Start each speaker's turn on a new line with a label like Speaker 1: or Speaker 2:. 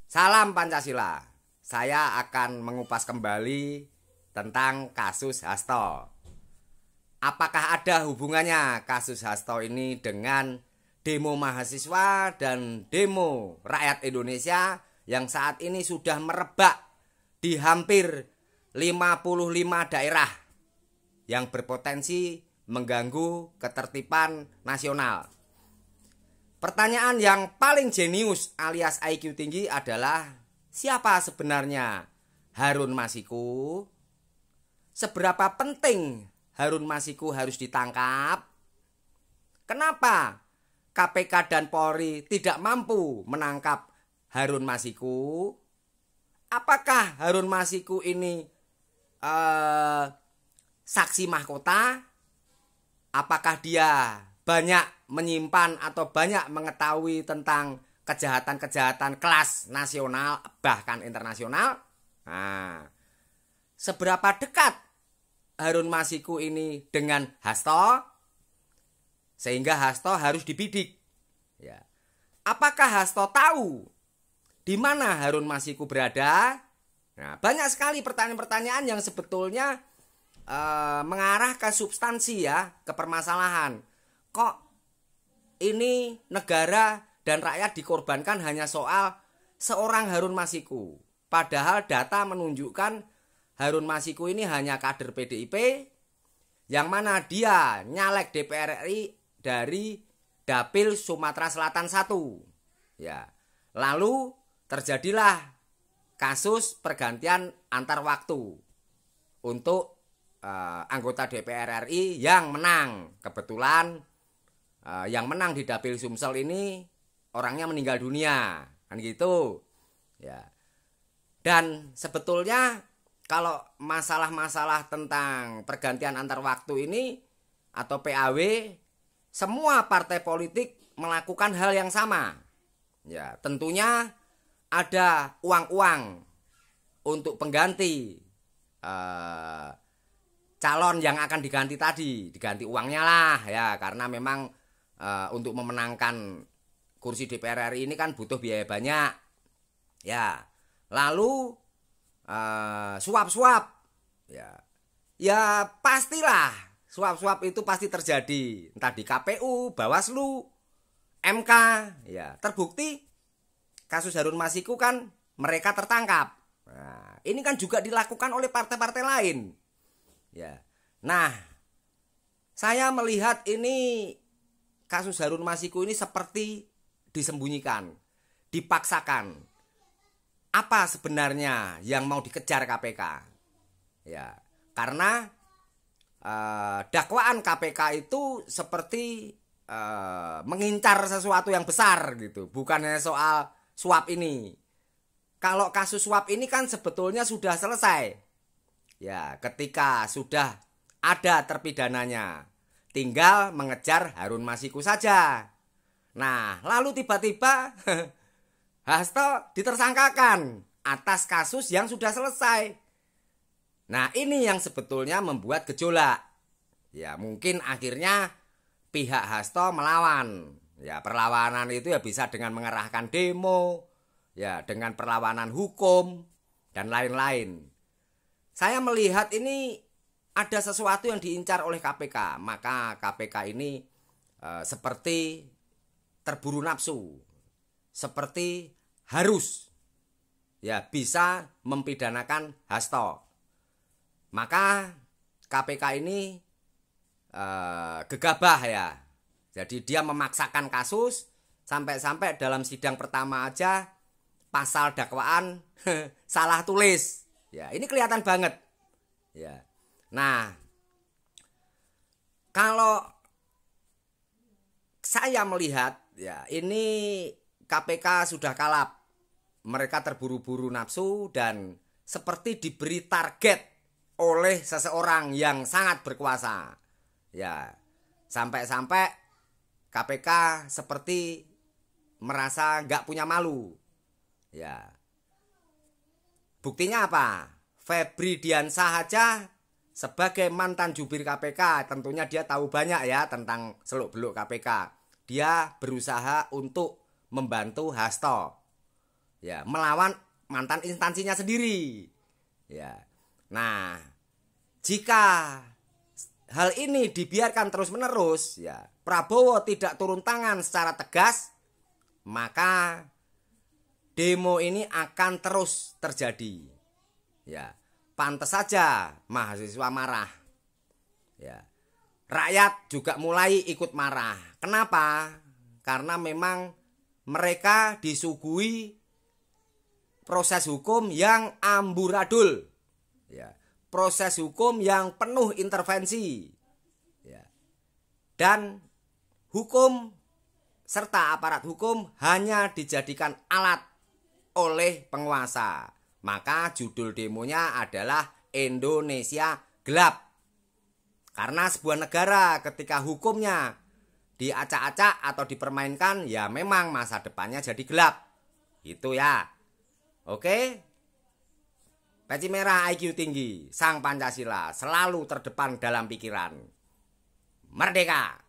Speaker 1: Salam Pancasila. Saya akan mengupas kembali tentang kasus Hasto. Apakah ada hubungannya kasus Hasto ini dengan demo mahasiswa dan demo rakyat Indonesia yang saat ini sudah merebak di hampir 55 daerah yang berpotensi mengganggu ketertiban nasional? Pertanyaan yang paling jenius alias IQ tinggi adalah, siapa sebenarnya Harun Masiku? Seberapa penting Harun Masiku harus ditangkap? Kenapa KPK dan Polri tidak mampu menangkap Harun Masiku? Apakah Harun Masiku ini saksi mahkota? Apakah dia banyak menyimpan atau banyak mengetahui tentang kejahatan-kejahatan kelas nasional bahkan internasional? Nah, seberapa dekat Harun Masiku ini dengan Hasto sehingga Hasto harus dibidik? Ya. Apakah Hasto tahu di mana Harun Masiku berada? Nah, banyak sekali pertanyaan-pertanyaan yang sebetulnya mengarah ke substansi, ya, ke permasalahan. Kok ini negara dan rakyat dikorbankan hanya soal seorang Harun Masiku? Padahal data menunjukkan Harun Masiku ini hanya kader PDIP yang mana dia nyalek DPR RI dari Dapil Sumatera Selatan 1. Ya. Lalu terjadilah kasus pergantian antar waktu untuk anggota DPR RI yang menang. Kebetulan yang menang di Dapil Sumsel ini orangnya meninggal dunia, kan gitu. Ya. Dan sebetulnya kalau masalah-masalah tentang pergantian antar waktu ini atau PAW, semua partai politik melakukan hal yang sama. Ya, tentunya ada uang-uang untuk pengganti calon yang akan diganti tadi, diganti uangnya lah, ya, karena memang untuk memenangkan kursi DPR RI ini kan butuh biaya banyak, ya. Lalu suap-suap, ya pastilah suap-suap itu pasti terjadi, entah di KPU, Bawaslu, MK, ya. Terbukti kasus Harun Masiku kan mereka tertangkap. Nah, ini kan juga dilakukan oleh partai-partai lain. Ya. Nah, saya melihat ini kasus Harun Masiku ini seperti disembunyikan, dipaksakan. Apa sebenarnya yang mau dikejar KPK? Ya, karena dakwaan KPK itu seperti mengincar sesuatu yang besar gitu, bukannya soal suap ini. Kalau kasus suap ini kan sebetulnya sudah selesai. Ya, ketika sudah ada terpidananya, tinggal mengejar Harun Masiku saja. Nah, lalu tiba-tiba Hasto ditersangkakan atas kasus yang sudah selesai. Nah, ini yang sebetulnya membuat gejolak. Ya, mungkin akhirnya pihak Hasto melawan. Ya, perlawanan itu ya bisa dengan mengerahkan demo, ya, dengan perlawanan hukum dan lain-lain. Saya melihat ini ada sesuatu yang diincar oleh KPK, maka KPK ini seperti terburu nafsu, seperti harus, ya, bisa mempidanakan Hasto. Maka KPK ini gegabah, ya. Jadi dia memaksakan kasus sampai-sampai dalam sidang pertama aja pasal dakwaan salah tulis. Ya, ini kelihatan banget. Ya. Nah, kalau saya melihat, ya, ini KPK sudah kalap. Mereka terburu-buru nafsu dan seperti diberi target oleh seseorang yang sangat berkuasa. Ya, sampai-sampai KPK seperti merasa nggak punya malu. Ya. Buktinya apa? Febri Diansah aja sebagai mantan jubir KPK, tentunya dia tahu banyak, ya, tentang seluk-beluk KPK. Dia berusaha untuk membantu Hasto. ya, melawan mantan instansinya sendiri. Ya. Nah, jika hal ini dibiarkan terus-menerus, ya, Prabowo tidak turun tangan secara tegas, maka demo ini akan terus terjadi. Ya, pantas saja mahasiswa marah. Ya. Rakyat juga mulai ikut marah. Kenapa? Karena memang mereka disuguhi proses hukum yang amburadul, ya, proses hukum yang penuh intervensi, ya, dan hukum serta aparat hukum hanya dijadikan alat oleh penguasa. Maka judul demonya adalah Indonesia Gelap. Karena sebuah negara ketika hukumnya diacak-acak atau dipermainkan, ya memang masa depannya jadi gelap. Itu ya. Oke, peci merah IQ tinggi, sang Pancasila selalu terdepan dalam pikiran. Merdeka!